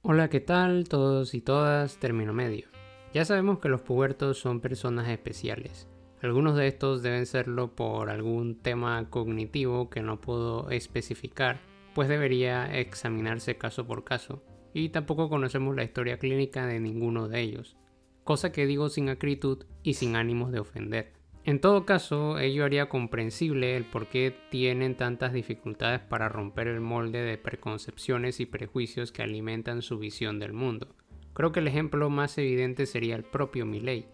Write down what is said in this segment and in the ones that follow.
Hola, ¿qué tal todos y todas? Término medio. Ya sabemos que los pubertos son personas especiales. Algunos de estos deben serlo por algún tema cognitivo que no puedo especificar, pues debería examinarse caso por caso, y tampoco conocemos la historia clínica de ninguno de ellos, cosa que digo sin acritud y sin ánimos de ofender. En todo caso, ello haría comprensible el por qué tienen tantas dificultades para romper el molde de preconcepciones y prejuicios que alimentan su visión del mundo. Creo que el ejemplo más evidente sería el propio Milei,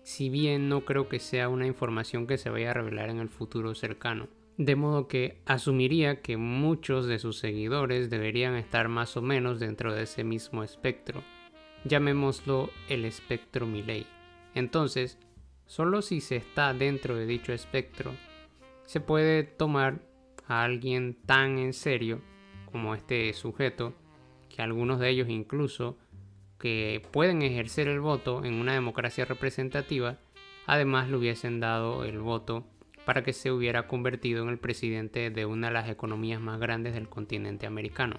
si bien no creo que sea una información que se vaya a revelar en el futuro cercano. De modo que asumiría que muchos de sus seguidores deberían estar más o menos dentro de ese mismo espectro. Llamémoslo el espectro Milei. Entonces, solo si se está dentro de dicho espectro, se puede tomar a alguien tan en serio como este sujeto, que algunos de ellos incluso que pueden ejercer el voto en una democracia representativa, además le hubiesen dado el voto para que se hubiera convertido en el presidente de una de las economías más grandes del continente americano.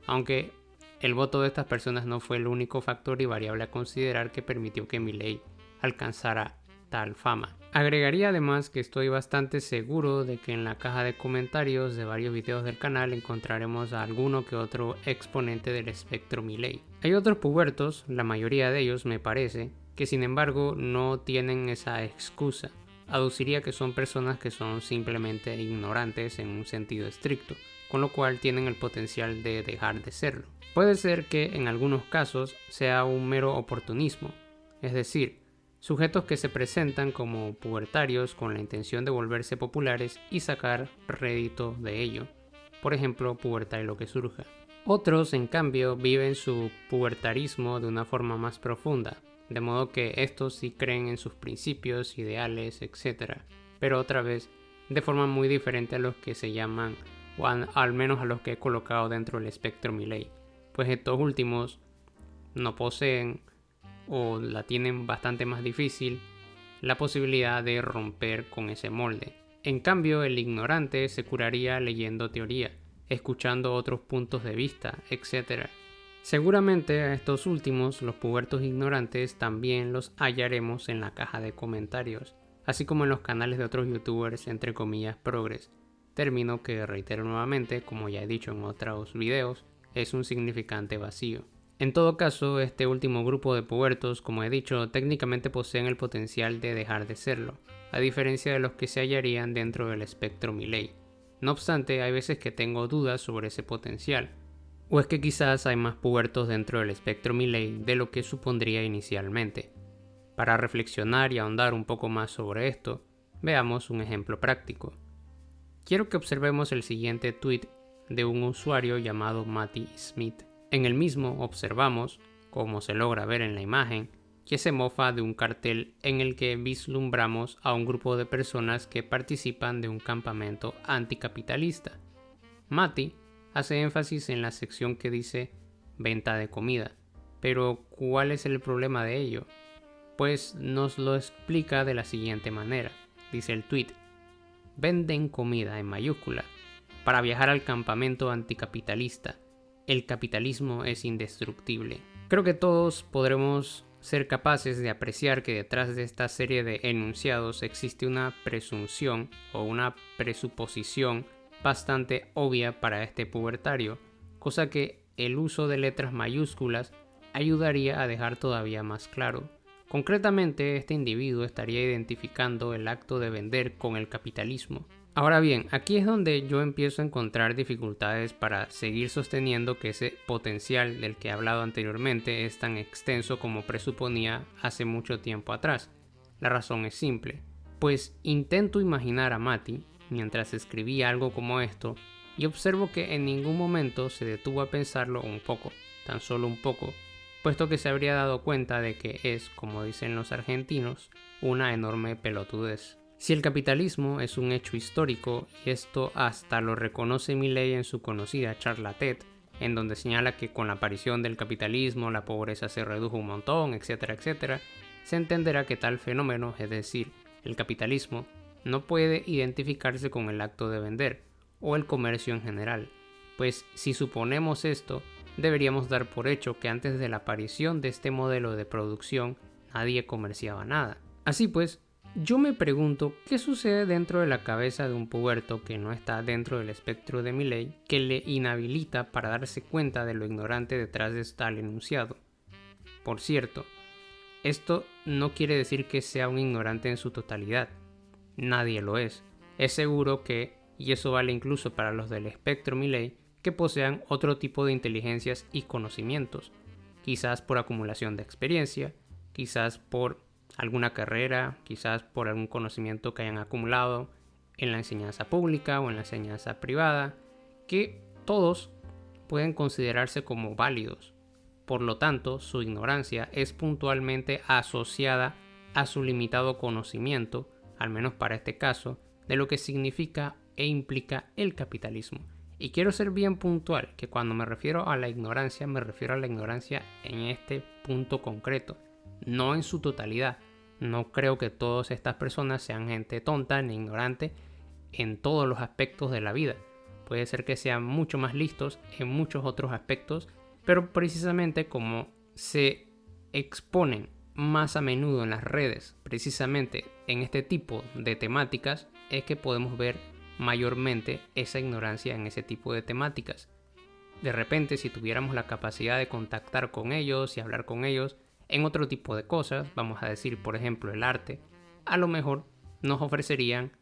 Aunque el voto de estas personas no fue el único factor y variable a considerar que permitió que Milei alcanzara tal fama. Agregaría además que estoy bastante seguro de que en la caja de comentarios de varios videos del canal encontraremos a alguno que otro exponente del espectro Milei. Hay otros pubertos, la mayoría de ellos me parece, que sin embargo no tienen esa excusa. Aduciría que son personas que son simplemente ignorantes en un sentido estricto, con lo cual tienen el potencial de dejar de serlo. Puede ser que en algunos casos sea un mero oportunismo, es decir, sujetos que se presentan como pubertarios con la intención de volverse populares y sacar rédito de ello. Por ejemplo, pubertar lo que surja. Otros, en cambio, viven su pubertarismo de una forma más profunda, de modo que estos sí creen en sus principios, ideales, etc. Pero otra vez, de forma muy diferente a los que se llaman, o al menos a los que he colocado dentro del espectro Milei, pues estos últimos no poseen o la tienen bastante más difícil la posibilidad de romper con ese molde. En cambio, el ignorante se curaría leyendo teoría, escuchando otros puntos de vista, etc. Seguramente a estos últimos, los pubertos ignorantes, también los hallaremos en la caja de comentarios, así como en los canales de otros youtubers entre comillas progres, término que reitero nuevamente, como ya he dicho en otros videos, es un significante vacío. En todo caso, este último grupo de pubertos, como he dicho, técnicamente poseen el potencial de dejar de serlo, a diferencia de los que se hallarían dentro del espectro Milei. No obstante, hay veces que tengo dudas sobre ese potencial, o es que quizás hay más pubertos dentro del espectro Milei de lo que supondría inicialmente. Para reflexionar y ahondar un poco más sobre esto, veamos un ejemplo práctico. Quiero que observemos el siguiente tweet de un usuario llamado Matty Smith. En el mismo observamos, como se logra ver en la imagen, que se mofa de un cartel en el que vislumbramos a un grupo de personas que participan de un campamento anticapitalista. Matty hace énfasis en la sección que dice venta de comida, pero ¿cuál es el problema de ello? Pues nos lo explica de la siguiente manera, dice el tweet: venden comida en mayúscula para viajar al campamento anticapitalista. El capitalismo es indestructible. Creo que todos podremos ser capaces de apreciar que detrás de esta serie de enunciados existe una presunción o una presuposición bastante obvia para este pubertario, cosa que el uso de letras mayúsculas ayudaría a dejar todavía más claro. Concretamente, este individuo estaría identificando el acto de vender con el capitalismo. Ahora bien, aquí es donde yo empiezo a encontrar dificultades para seguir sosteniendo que ese potencial del que he hablado anteriormente es tan extenso como presuponía hace mucho tiempo atrás. La razón es simple, pues intento imaginar a Matty mientras escribía algo como esto y observo que en ningún momento se detuvo a pensarlo un poco, tan solo un poco, puesto que se habría dado cuenta de que es, como dicen los argentinos, una enorme pelotudez. Si el capitalismo es un hecho histórico, y esto hasta lo reconoce Milei en su conocida charla TED, en donde señala que con la aparición del capitalismo la pobreza se redujo un montón, etcétera, etcétera, se entenderá que tal fenómeno, es decir, el capitalismo, no puede identificarse con el acto de vender, o el comercio en general, pues si suponemos esto, deberíamos dar por hecho que antes de la aparición de este modelo de producción nadie comerciaba nada. Así pues, yo me pregunto qué sucede dentro de la cabeza de un puberto que no está dentro del espectro de Milei que le inhabilita para darse cuenta de lo ignorante detrás de tal enunciado. Por cierto, esto no quiere decir que sea un ignorante en su totalidad. Nadie lo es. Es seguro que, y eso vale incluso para los del espectro Milei, que posean otro tipo de inteligencias y conocimientos, quizás por acumulación de experiencia, quizás por alguna carrera, quizás por algún conocimiento que hayan acumulado en la enseñanza pública o en la enseñanza privada, que todos pueden considerarse como válidos. Por lo tanto, su ignorancia es puntualmente asociada a su limitado conocimiento, al menos para este caso, de lo que significa e implica el capitalismo. Y quiero ser bien puntual, que cuando me refiero a la ignorancia, me refiero a la ignorancia en este punto concreto, no en su totalidad. No creo que todas estas personas sean gente tonta ni ignorante en todos los aspectos de la vida. Puede ser que sean mucho más listos en muchos otros aspectos, pero precisamente como se exponen más a menudo en las redes, precisamente en este tipo de temáticas, es que podemos ver mayormente esa ignorancia en ese tipo de temáticas. De repente, si tuviéramos la capacidad de contactar con ellos y hablar con ellos en otro tipo de cosas, vamos a decir por ejemplo el arte, a lo mejor nos ofrecerían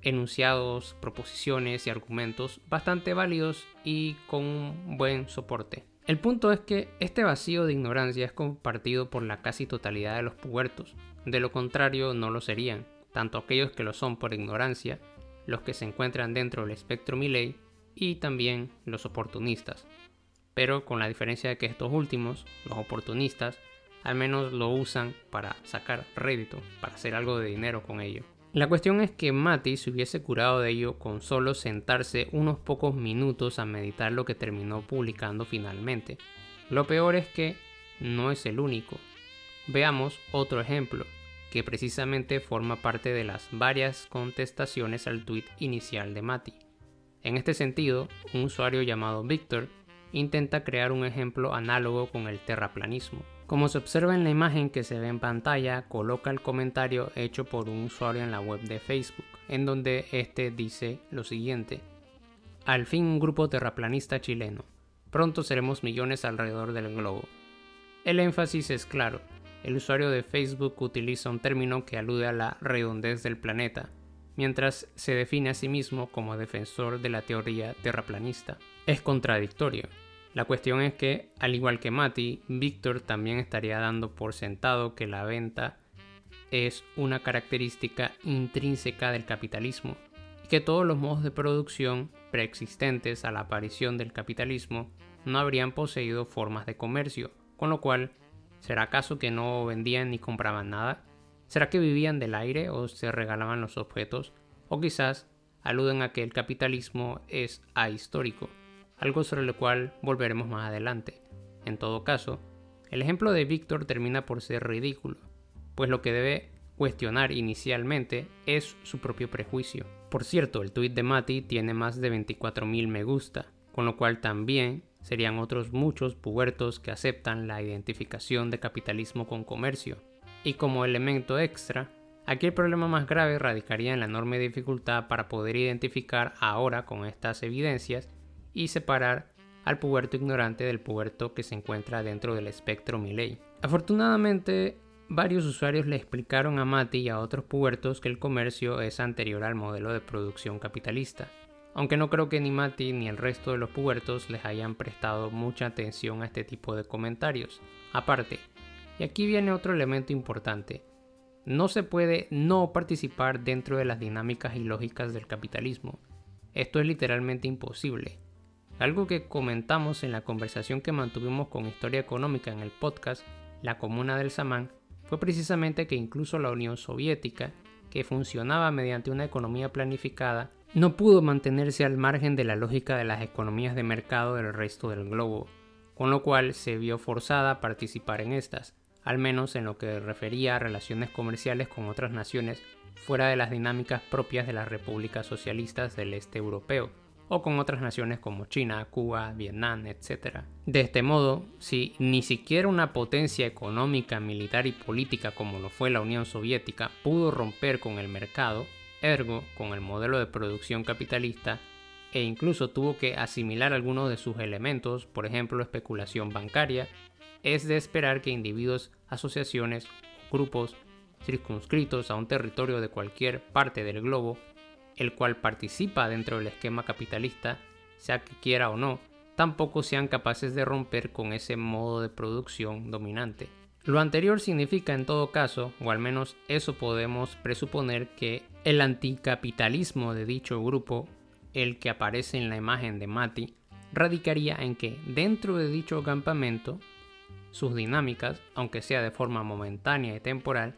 enunciados, proposiciones y argumentos bastante válidos y con un buen soporte. El punto es que este vacío de ignorancia es compartido por la casi totalidad de los pubertos, de lo contrario no lo serían, tanto aquellos que lo son por ignorancia, los que se encuentran dentro del espectro Milei y también los oportunistas. Pero con la diferencia de que estos últimos, los oportunistas, al menos lo usan para sacar rédito, para hacer algo de dinero con ello. La cuestión es que Mati se hubiese curado de ello con solo sentarse unos pocos minutos a meditar lo que terminó publicando finalmente. Lo peor es que no es el único. Veamos otro ejemplo, que precisamente forma parte de las varias contestaciones al tweet inicial de Mati. En este sentido, un usuario llamado Víctor intenta crear un ejemplo análogo con el terraplanismo. Como se observa en la imagen que se ve en pantalla, coloca el comentario hecho por un usuario en la web de Facebook, en donde este dice lo siguiente: al fin un grupo terraplanista chileno, pronto seremos millones alrededor del globo. El énfasis es claro, el usuario de Facebook utiliza un término que alude a la redondez del planeta, mientras se define a sí mismo como defensor de la teoría terraplanista. Es contradictorio. La cuestión es que, al igual que Mati, Víctor también estaría dando por sentado que la venta es una característica intrínseca del capitalismo y que todos los modos de producción preexistentes a la aparición del capitalismo no habrían poseído formas de comercio, con lo cual, ¿será acaso que no vendían ni compraban nada? ¿Será que vivían del aire o se regalaban los objetos? O quizás aluden a que el capitalismo es ahistórico, algo sobre lo cual volveremos más adelante. En todo caso, el ejemplo de Víctor termina por ser ridículo, pues lo que debe cuestionar inicialmente es su propio prejuicio. Por cierto, el tweet de Mati tiene más de 24.000 me gusta, con lo cual también serían otros muchos pubertos que aceptan la identificación de capitalismo con comercio. Y como elemento extra, aquí el problema más grave radicaría en la enorme dificultad para poder identificar ahora con estas evidencias y separar al puberto ignorante del puberto que se encuentra dentro del espectro Milei. Afortunadamente, varios usuarios le explicaron a Mati y a otros pubertos que el comercio es anterior al modelo de producción capitalista, aunque no creo que ni Mati ni el resto de los pubertos les hayan prestado mucha atención a este tipo de comentarios. Aparte, y aquí viene otro elemento importante, no se puede no participar dentro de las dinámicas y lógicas del capitalismo. Esto es literalmente imposible. Algo que comentamos en la conversación que mantuvimos con Historia Económica en el podcast La Comuna del Samán fue precisamente que incluso la Unión Soviética, que funcionaba mediante una economía planificada, no pudo mantenerse al margen de la lógica de las economías de mercado del resto del globo, con lo cual se vio forzada a participar en estas, al menos en lo que refería a relaciones comerciales con otras naciones fuera de las dinámicas propias de las repúblicas socialistas del este europeo, o con otras naciones como China, Cuba, Vietnam, etc. De este modo, si ni siquiera una potencia económica, militar y política como lo fue la Unión Soviética pudo romper con el mercado, ergo con el modelo de producción capitalista, e incluso tuvo que asimilar algunos de sus elementos, por ejemplo la especulación bancaria, es de esperar que individuos, asociaciones o grupos circunscritos a un territorio de cualquier parte del globo, el cual participa dentro del esquema capitalista, sea que quiera o no, tampoco sean capaces de romper con ese modo de producción dominante. Lo anterior significa en todo caso, o al menos eso podemos presuponer, que el anticapitalismo de dicho grupo, el que aparece en la imagen de Mati, radicaría en que dentro de dicho campamento, sus dinámicas, aunque sea de forma momentánea y temporal,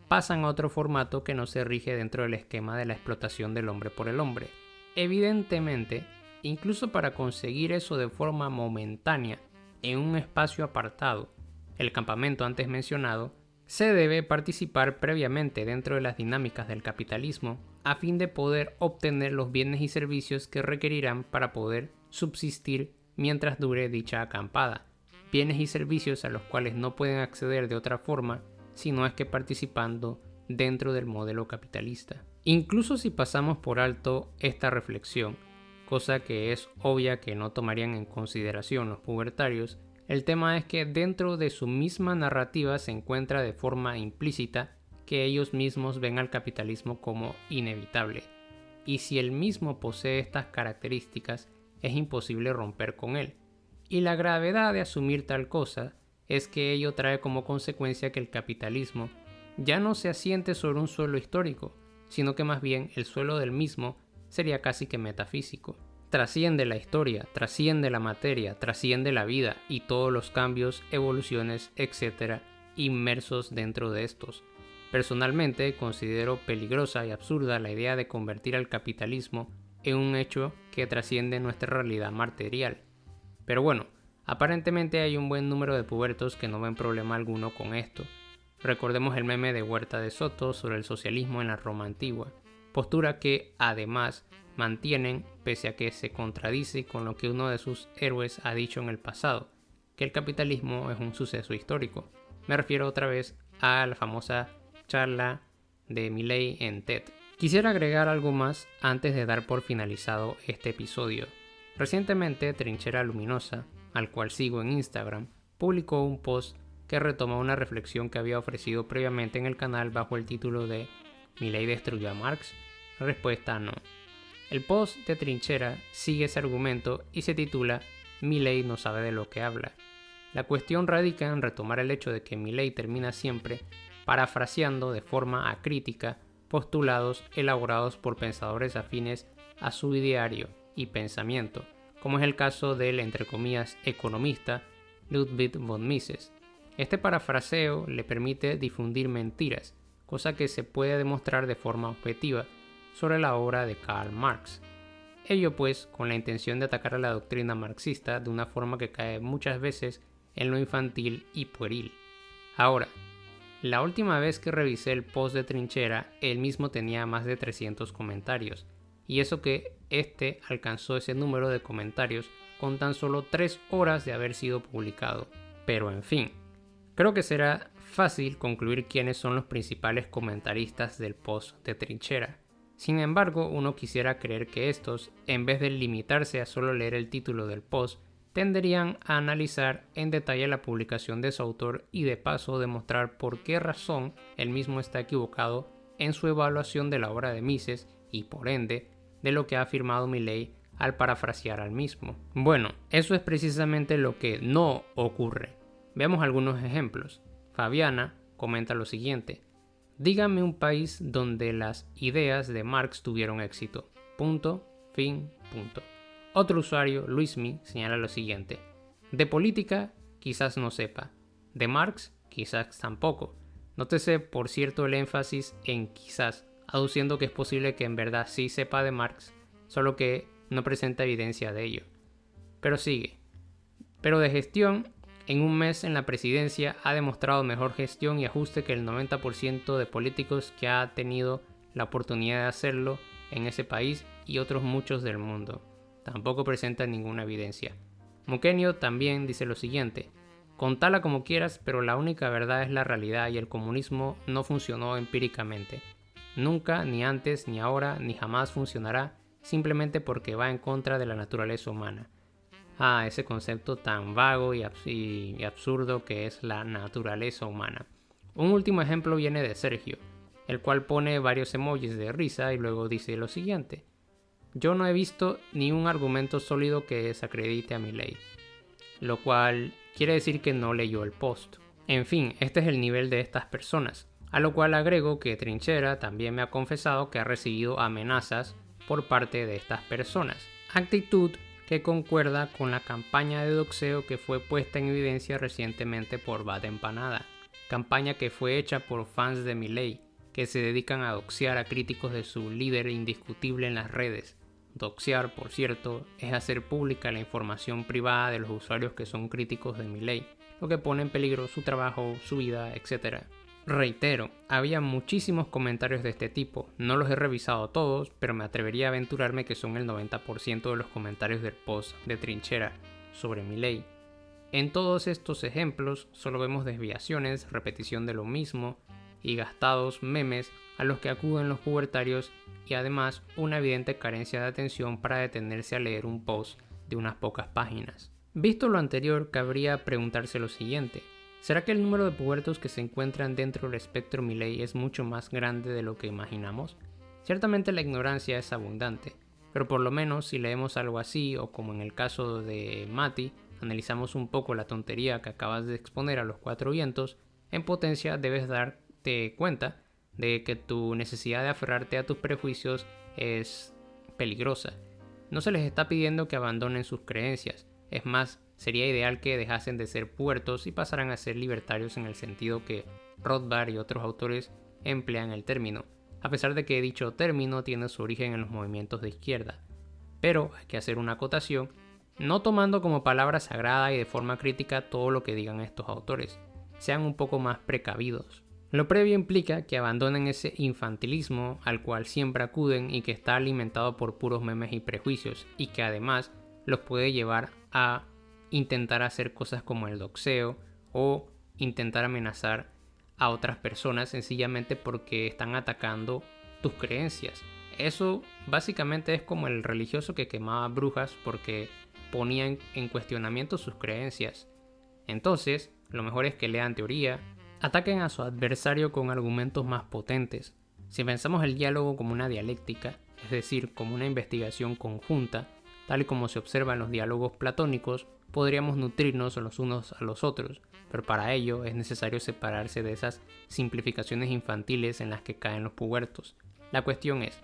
pasan a otro formato que no se rige dentro del esquema de la explotación del hombre por el hombre. Evidentemente, incluso para conseguir eso de forma momentánea en un espacio apartado, el campamento antes mencionado, se debe participar previamente dentro de las dinámicas del capitalismo a fin de poder obtener los bienes y servicios que requerirán para poder subsistir mientras dure dicha acampada, bienes y servicios a los cuales no pueden acceder de otra forma si no es que participando dentro del modelo capitalista. Incluso si pasamos por alto esta reflexión, cosa que es obvia que no tomarían en consideración los pubertarios, el tema es que dentro de su misma narrativa se encuentra de forma implícita que ellos mismos ven al capitalismo como inevitable, y si el mismo posee estas características, es imposible romper con él. Y la gravedad de asumir tal cosa es que ello trae como consecuencia que el capitalismo ya no se asiente sobre un suelo histórico, sino que más bien el suelo del mismo sería casi que metafísico. Trasciende la historia, trasciende la materia, trasciende la vida y todos los cambios, evoluciones, etc. inmersos dentro de estos. Personalmente considero peligrosa y absurda la idea de convertir al capitalismo en un hecho que trasciende nuestra realidad material. Pero bueno, aparentemente hay un buen número de pubertos que no ven problema alguno con esto. Recordemos el meme de Huerta de Soto sobre el socialismo en la Roma antigua, postura que además mantienen pese a que se contradice con lo que uno de sus héroes ha dicho en el pasado, que el capitalismo es un suceso histórico. Me refiero otra vez a la famosa charla de Milei en TED. Quisiera agregar algo más antes de dar por finalizado este episodio. Recientemente Trinchera Luminosa, al cual sigo en Instagram, publicó un post que retoma una reflexión que había ofrecido previamente en el canal bajo el título de ¿Milei destruyó a Marx? Respuesta no. El post de Trinchera sigue ese argumento y se titula Milei no sabe de lo que habla. La cuestión radica en retomar el hecho de que Milei termina siempre parafraseando de forma acrítica postulados elaborados por pensadores afines a su ideario y pensamiento, como es el caso del, entre comillas, economista Ludwig von Mises. Este parafraseo le permite difundir mentiras, cosa que se puede demostrar de forma objetiva sobre la obra de Karl Marx. Ello pues con la intención de atacar a la doctrina marxista de una forma que cae muchas veces en lo infantil y pueril. Ahora, la última vez que revisé el post de Trinchera, él mismo tenía más de 300 comentarios, y eso que este alcanzó ese número de comentarios con tan solo 3 horas de haber sido publicado. Pero en fin, creo que será fácil concluir quiénes son los principales comentaristas del post de Trinchera. Sin embargo, uno quisiera creer que estos, en vez de limitarse a solo leer el título del post, tenderían a analizar en detalle la publicación de su autor y de paso demostrar por qué razón él mismo está equivocado en su evaluación de la obra de Mises y por ende de lo que ha afirmado Milei al parafrasear al mismo. Bueno, eso es precisamente lo que no ocurre. Veamos algunos ejemplos. Fabiana comenta lo siguiente: dígame un país donde las ideas de Marx tuvieron éxito. Punto, fin, punto. Otro usuario, Luismi, señala lo siguiente: de política quizás no sepa, de Marx quizás tampoco. Nótese por cierto el énfasis en quizás, aduciendo que es posible que en verdad sí sepa de Marx, solo que no presenta evidencia de ello. Pero sigue. Pero de gestión, en un mes en la presidencia ha demostrado mejor gestión y ajuste que el 90% de políticos que ha tenido la oportunidad de hacerlo en ese país y otros muchos del mundo. tampoco presenta ninguna evidencia. Mukenio también dice lo siguiente: contala como quieras, pero la única verdad es la realidad y el comunismo no funcionó empíricamente. Nunca, ni antes, ni ahora, ni jamás funcionará, simplemente porque va en contra de la naturaleza humana. Ese concepto tan vago y absurdo que es la naturaleza humana. Un último ejemplo viene de Sergio, el cual pone varios emojis de risa y luego dice lo siguiente: yo no he visto ni un argumento sólido que desacredite a Milei, lo cual quiere decir que no leyó el post. En fin, este es el nivel de estas personas, a lo cual agrego que Trinchera también me ha confesado que ha recibido amenazas por parte de estas personas, actitud que concuerda con la campaña de doxeo que fue puesta en evidencia recientemente por Bad Empanada, campaña que fue hecha por fans de Milei, que se dedican a doxear a críticos de su líder indiscutible en las redes. Doxear, por cierto, es hacer pública la información privada de los usuarios que son críticos de Milei, lo que pone en peligro su trabajo, su vida, etc. Reitero, había muchísimos comentarios de este tipo, no los he revisado todos, pero me atrevería a aventurarme que son el 90% de los comentarios del post de Trinchera sobre Milei. En todos estos ejemplos solo vemos desviaciones, repetición de lo mismo y gastados memes a los que acuden los pubertarios y además una evidente carencia de atención para detenerse a leer un post de unas pocas páginas. Visto lo anterior, cabría preguntarse lo siguiente: ¿será que el número de pubertos que se encuentran dentro del espectro Milei es mucho más grande de lo que imaginamos? Ciertamente la ignorancia es abundante, pero por lo menos si leemos algo así, o como en el caso de Mati, analizamos un poco la tontería que acabas de exponer a los cuatro vientos, en potencia debes darte cuenta de que tu necesidad de aferrarte a tus prejuicios es peligrosa. No se les está pidiendo que abandonen sus creencias, es más, sería ideal que dejasen de ser puertos y pasaran a ser libertarios en el sentido que Rothbard y otros autores emplean el término, a pesar de que dicho término tiene su origen en los movimientos de izquierda. Pero hay que hacer una acotación, no tomando como palabra sagrada y de forma crítica todo lo que digan estos autores. Sean un poco más precavidos. Lo previo implica que abandonen ese infantilismo al cual siempre acuden y que está alimentado por puros memes y prejuicios, y que además los puede llevar a intentar hacer cosas como el doxeo o intentar amenazar a otras personas sencillamente porque están atacando tus creencias. Eso básicamente es como el religioso que quemaba brujas porque ponía en cuestionamiento sus creencias. Entonces, lo mejor es que lean teoría, ataquen a su adversario con argumentos más potentes. Si pensamos el diálogo como una dialéctica, es decir, como una investigación conjunta, tal y como se observa en los diálogos platónicos, podríamos nutrirnos los unos a los otros, pero para ello es necesario separarse de esas simplificaciones infantiles en las que caen los pubertos. La cuestión es,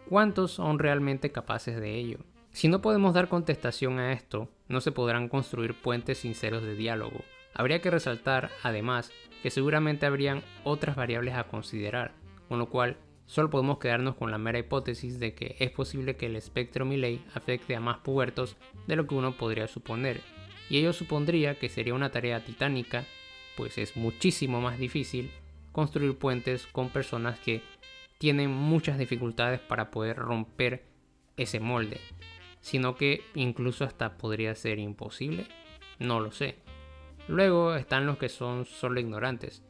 ¿cuántos son realmente capaces de ello? Si no podemos dar contestación a esto, no se podrán construir puentes sinceros de diálogo. Habría que resaltar, además, que seguramente habrían otras variables a considerar, con lo cual solo podemos quedarnos con la mera hipótesis de que es posible que el espectro Milei afecte a más pubertos de lo que uno podría suponer, y ello supondría que sería una tarea titánica, pues es muchísimo más difícil construir puentes con personas que tienen muchas dificultades para poder romper ese molde, sino que incluso hasta podría ser imposible, no lo sé. Luego están los que son solo ignorantes.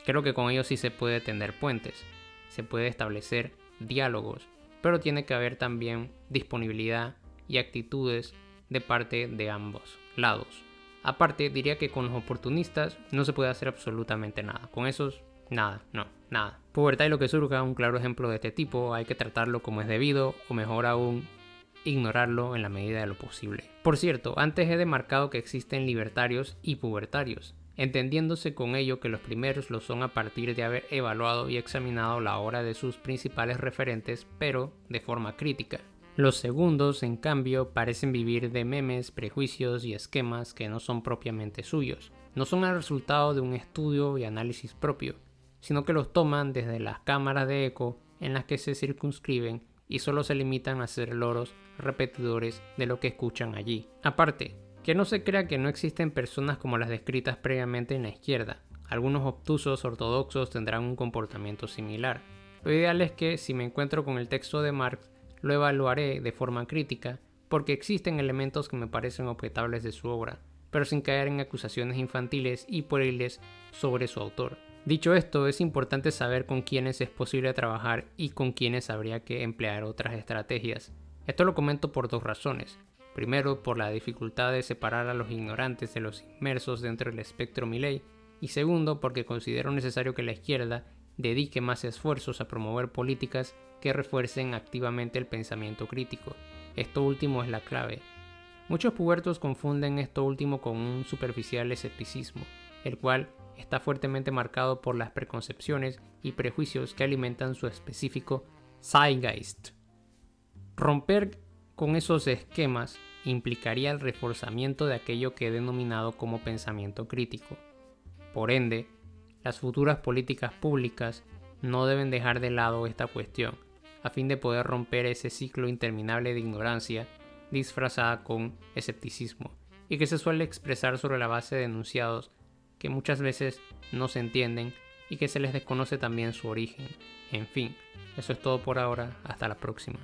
Creo que con ellos sí se puede tender puentes, se puede establecer diálogos, pero tiene que haber también disponibilidad y actitudes de parte de ambos lados. Aparte, diría que con los oportunistas no se puede hacer absolutamente nada. Con esos, nada. Pubertad y lo que surja, un claro ejemplo de este tipo, hay que tratarlo como es debido, o mejor aún, ignorarlo en la medida de lo posible. Por cierto, antes he demarcado que existen libertarios y pubertarios, entendiéndose con ello que los primeros lo son a partir de haber evaluado y examinado la obra de sus principales referentes, pero de forma crítica. Los segundos, en cambio, parecen vivir de memes, prejuicios y esquemas que no son propiamente suyos. No son el resultado de un estudio y análisis propio, sino que los toman desde las cámaras de eco en las que se circunscriben y solo se limitan a ser loros repetidores de lo que escuchan allí. Aparte, que no se crea que no existen personas como las descritas previamente en la izquierda. Algunos obtusos ortodoxos tendrán un comportamiento similar. Lo ideal es que, si me encuentro con el texto de Marx, lo evaluaré de forma crítica, porque existen elementos que me parecen objetables de su obra, pero sin caer en acusaciones infantiles y pueriles sobre su autor. Dicho esto, es importante saber con quiénes es posible trabajar y con quiénes habría que emplear otras estrategias. Esto lo comento por dos razones. Primero, por la dificultad de separar a los ignorantes de los inmersos dentro del espectro Milei, y segundo, porque considero necesario que la izquierda dedique más esfuerzos a promover políticas que refuercen activamente el pensamiento crítico. Esto último es la clave. Muchos pubertos confunden esto último con un superficial escepticismo, el cual está fuertemente marcado por las preconcepciones y prejuicios que alimentan su específico zeitgeist. Romper con esos esquemas implicaría el reforzamiento de aquello que he denominado como pensamiento crítico. Por ende, las futuras políticas públicas no deben dejar de lado esta cuestión, a fin de poder romper ese ciclo interminable de ignorancia disfrazada con escepticismo, y que se suele expresar sobre la base de enunciados que muchas veces no se entienden y que se les desconoce también su origen. En fin, eso es todo por ahora, hasta la próxima.